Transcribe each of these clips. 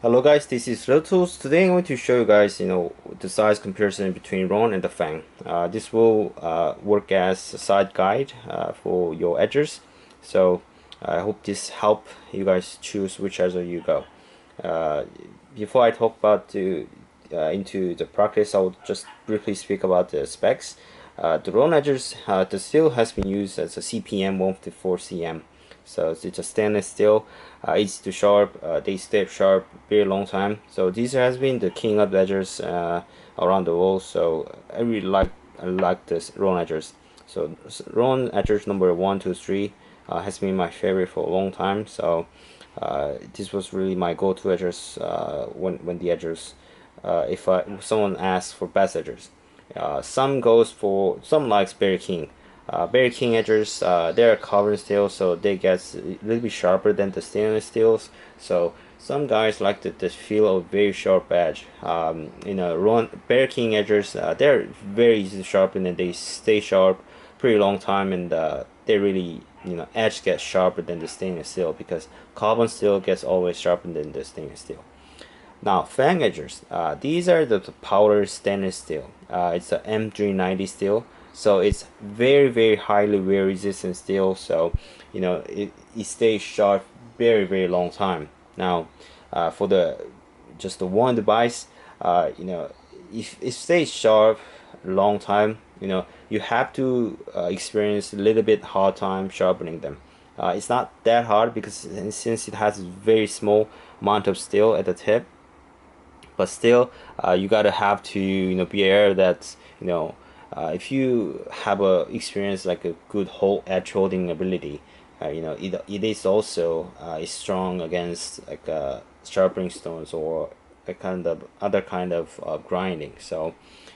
Hello guys, this is leathertoolz. Today I'm going to show you guys, the size comparison between Ron and the Fang. This will work as a side guide for your edges. So I hope this help you guys choose which edger you go. Uh, Before I talk about into the practice, I'll just briefly speak about the specs. The Ron edgers, the steel has been used as a CPM 154 cm. So it's a stainless steel, easy to sharp, they stay sharp very long time. So this has been the king of edgers around the world. So I like this Ron edgers. So Ron edgers number 1, 2, 3 has been my favorite for a long time. So this was really my go-to edgers when the edgers if someone asks for best edgers. Some likes Berry King. Berry King edgers, they're carbon steel, so they get a little bit sharper than the stainless steels. So some guys like the feel of very sharp edge. Berry King edgers, they're very easy to sharpen and they stay sharp pretty long time, and they really, edge gets sharper than the stainless steel because carbon steel gets always sharper than the stainless steel. Now, Fang edgers, these are the powder stainless steel. It's a M390 steel, so it's very highly wear resistant steel. So, it stays sharp very long time. Now, for just the one device, if it stays sharp long time, you have to experience a little bit hard time sharpening them. It's not that hard because since it has a very small amount of steel at the tip, but still you gotta have to be aware that if you have a experience like a good whole edge holding ability, it is also is strong against like sharpening stones or a kind of other kind of grinding. So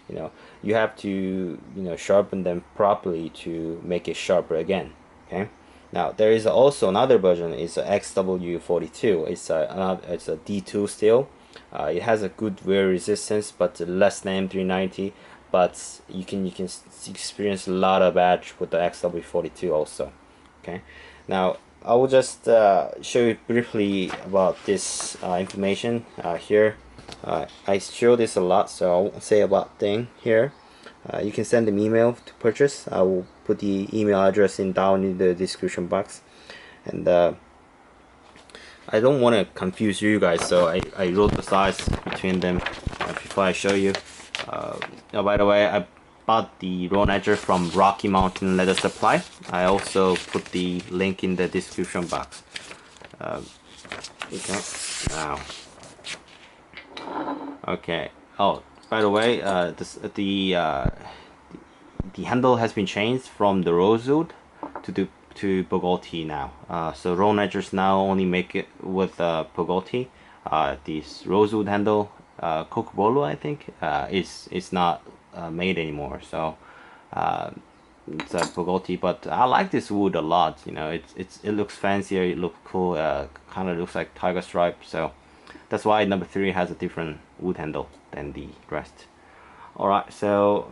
you have to sharpen them properly to make it sharper again. Okay. Now there is also another version. It's a XW42. It's a D2 steel. It has a good wear resistance, but less than M390. But you can experience a lot of edge with the XW42 also. Okay. Now I will just show you briefly about this information here. I show this a lot, so I won't say about thing here. You can send an email to purchase. I will put the email address down in the description box. And I don't want to confuse you guys, so I wrote the size between them before I show you. Oh, by the way, I bought the Ron edger from Rocky Mountain Leather Supply. I also put the link in the description box. Okay, now. Okay. Oh, by the way, the handle has been changed from the rosewood to Bogoti now. So Ron edgers now only make it with Bogoti. This rosewood handle, Kokobolo, I think, is not made anymore. So it's a Bogoti, but I like this wood a lot. It looks fancier, it looks cool, kind of looks like tiger stripe. So that's why number 3 has a different wood handle than the rest. Alright, so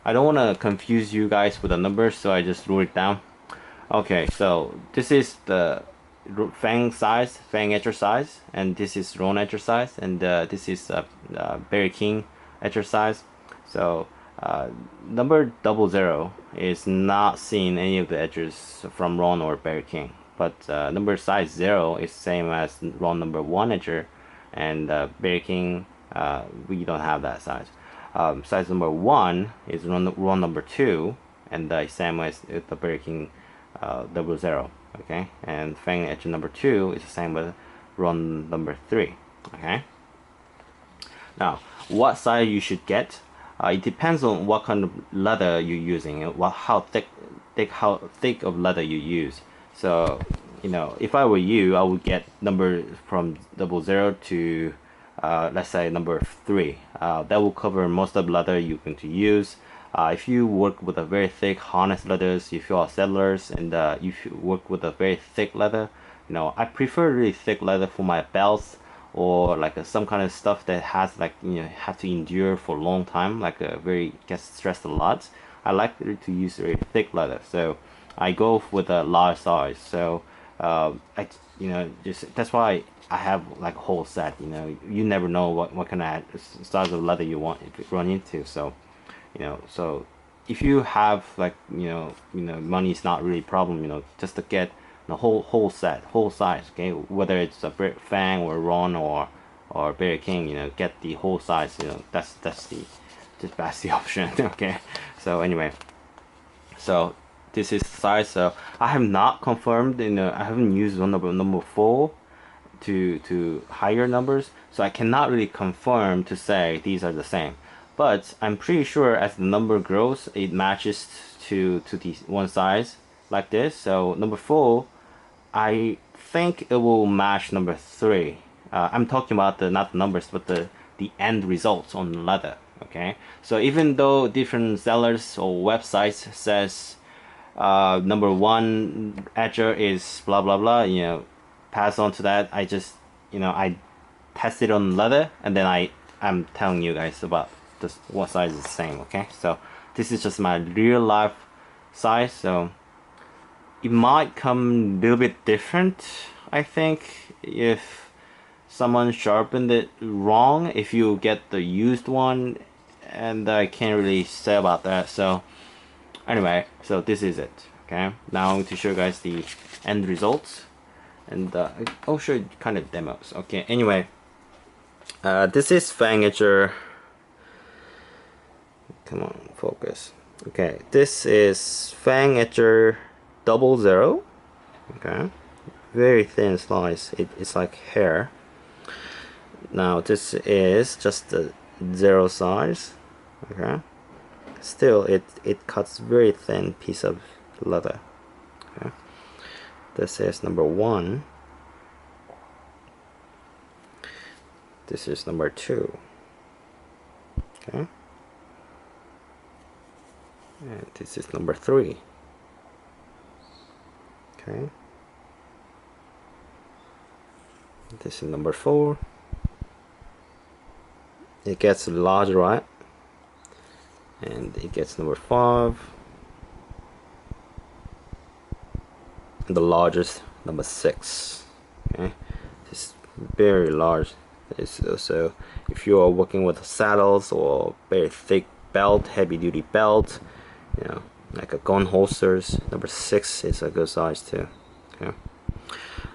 I don't want to confuse you guys with the numbers, so I just wrote it down. Okay, so this is the Fang size, Fang edger size, and this is Ron edger size, and this is Berry King edger size. So number 00 is not seen any of the edges from Ron or Berry King, but number size 0 is same as Ron number 1 edger, and Berry King we don't have that size. Size number 1 is Ron number 2, and the same as the Berry King 00. Okay, and Fang edge number 2 is the same with Ron number 3. Okay. Now, what size you should get? It depends on what kind of leather you're using, and how thick of leather you use. So, if I were you, I would get number from 00 to let's say number 3. That will cover most of the leather you're going to use. If you work with a very thick harness leathers, if you are settlers and if you work with a very thick leather, I prefer really thick leather for my belts, or like some kind of stuff that has like have to endure for a long time, like very gets stressed a lot. I like to use very thick leather, so I go with a large size. So you know, just that's why I have like a whole set. You know, you never know what kind of styles of leather you want to run into. So, you know, so if you have like money is not really a problem. You know, just to get the whole set, whole size. Okay, whether it's a Fang or Ron or Bear King. You know, get the whole size. You know, that's the option. Okay, so anyway. So this is the size. So I have not confirmed. You know, I haven't used one number 4 to higher numbers, so I cannot really confirm to say these are the same. But I'm pretty sure as the number grows, it matches to the one size like this. So number 4, I think it will match number 3. I'm talking about the not the numbers, but the end results on the leather. Okay, so even though different sellers or websites says number 1 edger is blah blah blah, you know, pass on to that. I just, you know, I tested on leather, and then I'm telling you guys about this what size is the same. Okay, so this is just my real life size, so it might come a little bit different, I think, if someone sharpened it wrong, if you get the used one, and I can't really say about that. So anyway, so this is it. Okay, now I'm going to show you guys the end results, and I'll show you kind of demos. Okay, anyway, this is Fang Edger. Come on, focus. Okay, this is Fang Edger 00. Okay, very thin slice. It's like hair. Now this is just the 0 size. Okay, still it cuts very thin piece of leather. Okay, this is number 1. This is number 2. Okay, and this is number 3. Okay, this is number 4. It gets larger, right? And it gets number 5. And the largest, number 6. Okay, this is very large. It's also, if you are working with saddles or very thick belt, heavy duty belt, you know, like a gun holsters, number 6 is a good size too. Okay,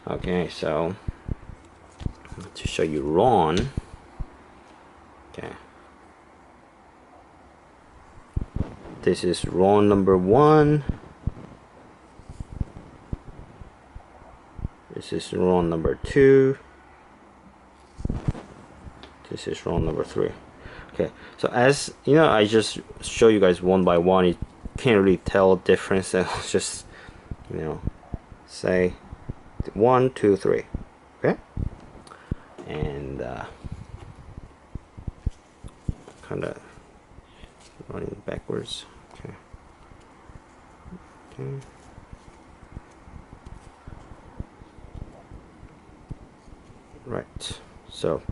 okay, so to show you Ron. Okay, this is Ron number 1. This is Ron number 2. This is Ron number 3. Okay, so as you know, I just show you guys one by one. You can't really tell difference. So just, you know, say 1, 2, 3. Okay, and kind of running backwards. Okay. Okay. Right. So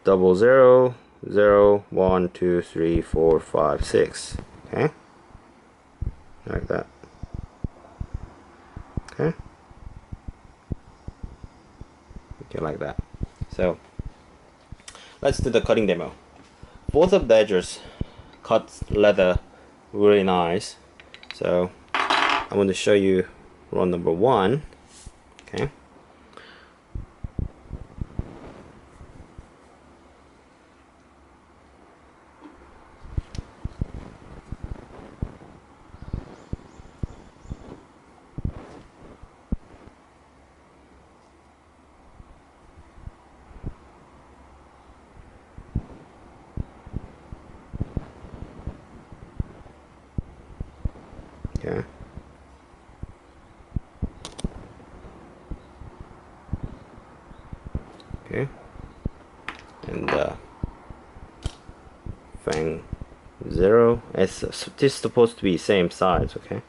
00, 0, 1, 2, 3, 4, 5, 6. Okay. Like that. Okay. Okay, like that. So let's do the cutting demo. Both of the edges cut leather really nice. So I'm going to show you Ron number 1. Okay. Okay. Okay. And Fang 0. This is supposed to be same size. Okay.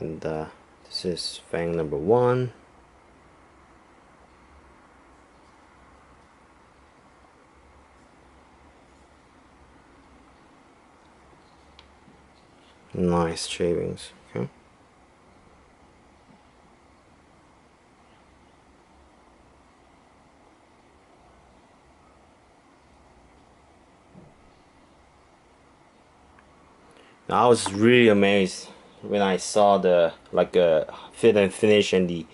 And this is fang number 1. Nice shavings. Okay. I was really amazed when I saw the fit and finish and the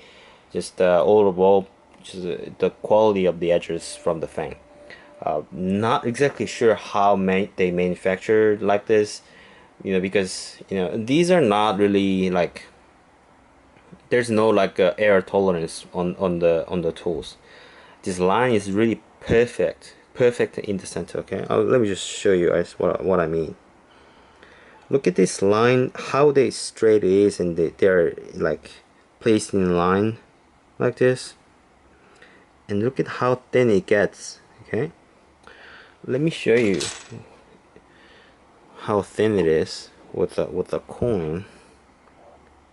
just overall just the quality of the edges from the fang. Not exactly sure how they manufacture like this, because these are not really like there's no air tolerance on the tools. This line is really perfect in the center. Okay, let me just show you guys what I mean. Look at this line, how they straight it is, and they're like placed in line like this. And look at how thin it gets. Okay, let me show you how thin it is with a coin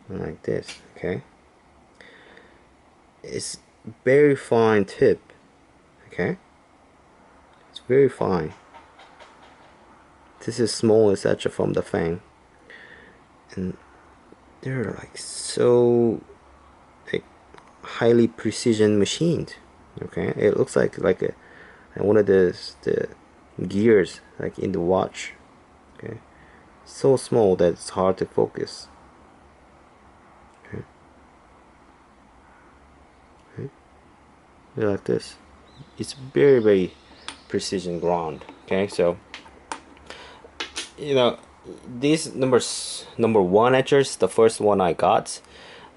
like this. Okay, it's very fine tip. Okay, it's very fine. This is smallest edge from the fang, and they're like so like highly precision machined. Okay, it looks like one of the gears like in the watch. Okay, so small that it's hard to focus. Okay, okay. Like this, it's very precision ground. Okay, so these number 1 etchers, the first one I got,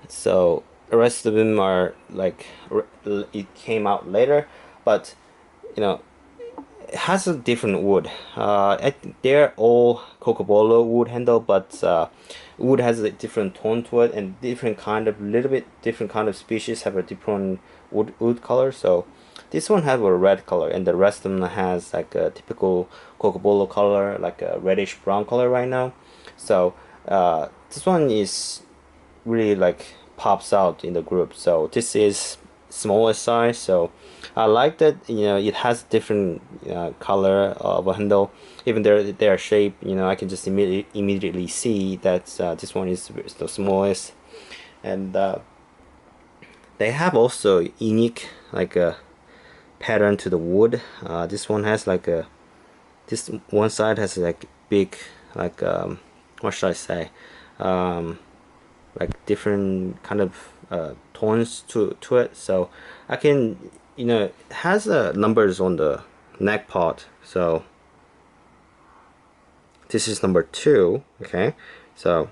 so the rest of them are like it came out later, but it has a different wood. They're all Cocobolo wood handle, but wood has a different tone to it, and little bit different kind of species have a different wood color. So this one has a red color, and the rest of them has like a typical Cocobolo color, like a reddish brown color right now. So this one is really like pops out in the group. So this is smallest size, so I like that it has different color of a handle. Even their shape, I can just immediately see that this one is the smallest. And they have also unique like a pattern to the wood. This one has like this one side has like big like what should I say, like different kind of tones to it. So I can it has numbers on the neck part. So this is number 2. Okay, so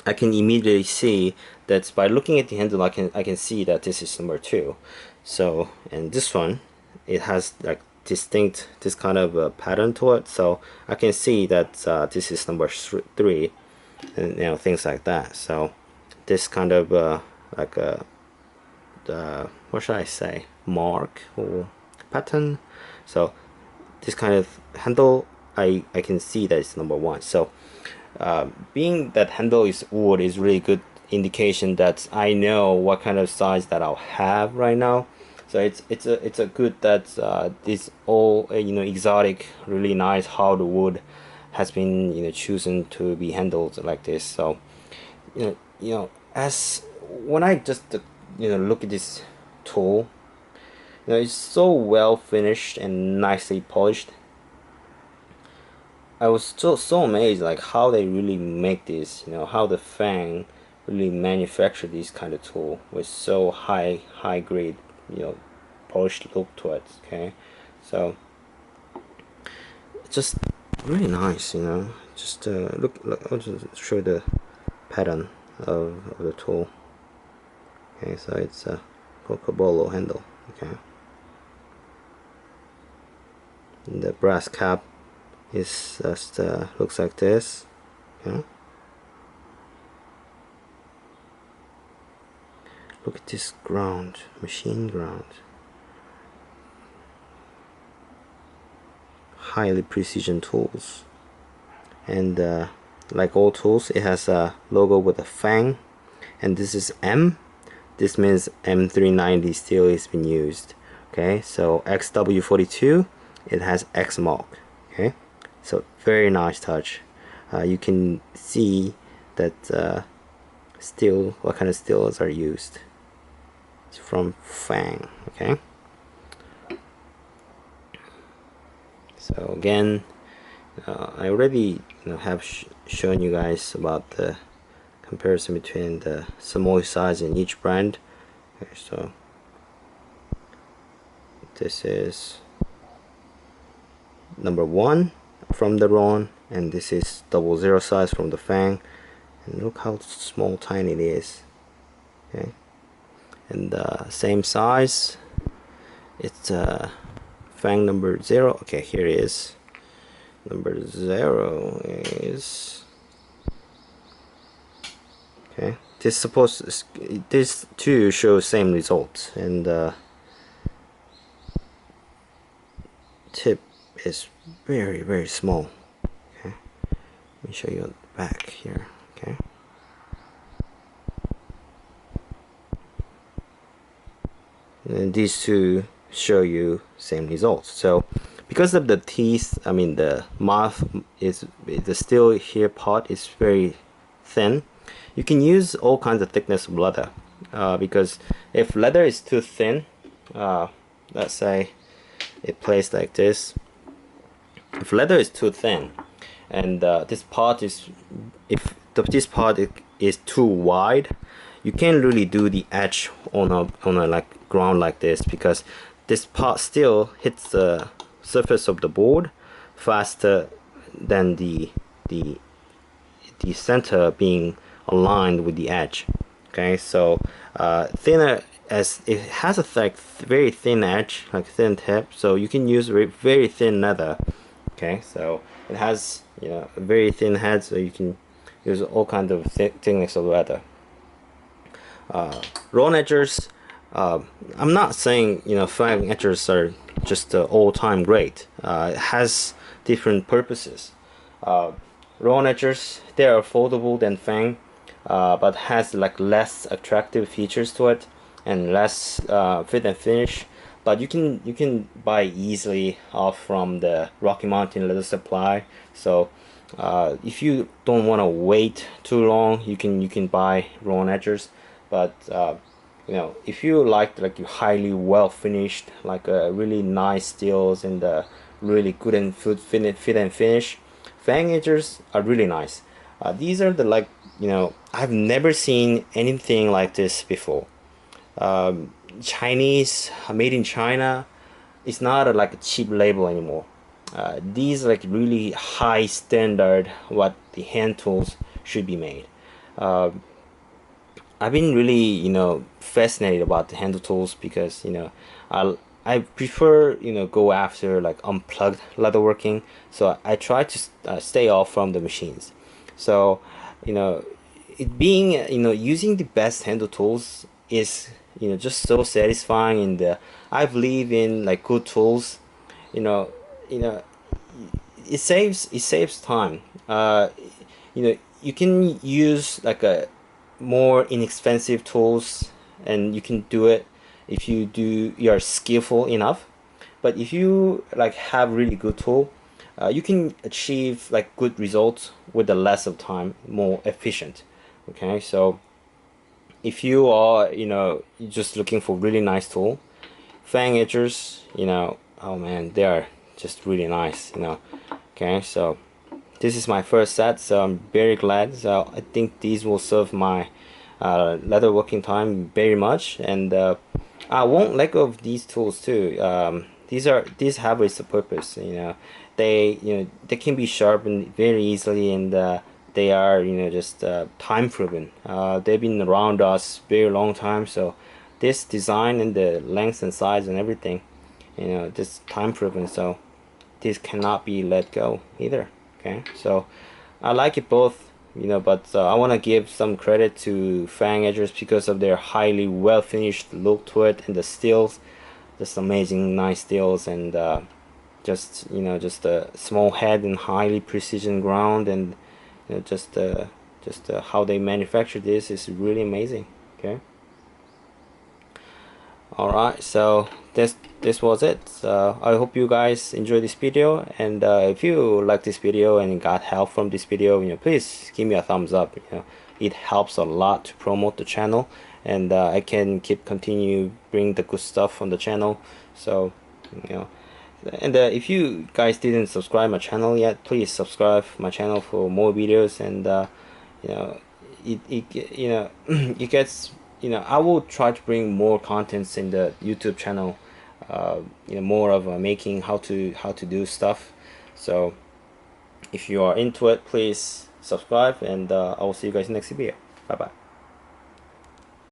I can immediately see that by looking at the handle, I can see that this is number 2. So, and this one, it has like distinct this kind of pattern to it. So I can see that this is number 3, and things like that. So this kind of like a what should I say, mark or pattern. So this kind of handle, I can see that it's number 1. So being that handle is wood is really good indication that I know what kind of size that I'll have right now. So it's a good that this all exotic, really nice hard wood has been chosen to be handled like this. So as when I just look at this tool, it's so well finished and nicely polished. I was so amazed like how they really make this, how the Fang really manufacture these kind of tool with so high grade, polished look to it. Okay, so it's just really nice, Just look. I'll just show the pattern of the tool. Okay, so it's a Cocobolo handle. Okay, and the brass cap is just looks like this. Okay, look at this ground, machine ground, highly precision tools. And like all tools, it has a logo with a fang, and this is M. This means M390 steel is being used. Okay, so XW42, it has X mark. Okay, so very nice touch. You can see that steel, what kind of steels are used. It's from Fang. Okay, so again, I already have shown you guys about the comparison between the small size in each brand. Okay, so this is number 1 from the Ron, and this is 00 size from the Fang, and look how small tiny it is. Okay, and same size, it's Fang number 0. Okay, here it is. Number 0 is, okay, this two show same results, and tip is very small. Okay, let me show you on the back here. Okay, and these two show you same results. So because of the teeth, I mean the mouth is, the steel here part is very thin. You can use all kinds of thickness of leather, because if leather is too thin, let's say it plays like this. If leather is too thin, and this part is, if this part is too wide, you can't really do the edge on a like ground like this, because this part still hits the surface of the board faster than the center being aligned with the edge. Okay, so thinner, as it has a very thin edge, like thin tip, so you can use very thin leather. Okay, so it has a very thin head, so you can use all kinds of thickness of leather. Roll edgers, I'm not saying Fang edgers are just all-time great. It has different purposes. Roll edgers, they are foldable than Fang, but has like less attractive features to it and less fit and finish. But you can buy easily off from the Rocky Mountain Leather Supply. So if you don't want to wait too long, you can buy roll edgers. But if you like you highly well finished, like really nice steels and really good and fit and finish, Fang edgers are really nice. These are the I've never seen anything like this before. Chinese, made in China, it's not a cheap label anymore. These really high standard what the hand tools should be made. I've been really fascinated about the hand tools, because I prefer go after unplugged leatherworking, so I try to stay off from the machines. So it being using the best hand tools is just so satisfying, and I believe in good tools. It saves time. You can use a more inexpensive tools, and you can do it if you're skillful enough. But if you have really good tool, you can achieve good results with the less of time, more efficient. Okay, so if you are just looking for really nice tool, Fang edgers, oh man, they are just really nice. Okay, so this is my first set, so I'm very glad. So I think these will serve my leather working time very much, and I won't let go of these tools too. These have a purpose. They can be sharpened very easily, and they are just time proven. They've been around us very long time, so this design and the length and size and everything, this time proven, so this cannot be let go either. Okay, so I like it both, but I want to give some credit to Fang edgers because of their highly well finished look to it, and the steels, just amazing nice steels, and just a small head and highly precision ground, and you know, just how they manufacture this is really amazing. Okay. Alright, so this was it. I hope you guys enjoyed this video, and if you like this video and got help from this video, you know, please give me a thumbs up. You know, it helps a lot to promote the channel, and I can continue bring the good stuff on the channel. So, you know, and if you guys didn't subscribe my channel yet, please subscribe my channel for more videos. And you know, you know, it gets, you know, I will try to bring more contents in the YouTube channel, you know, more of making how to do stuff. So if you are into it, please subscribe, and I will see you guys next video. Bye bye.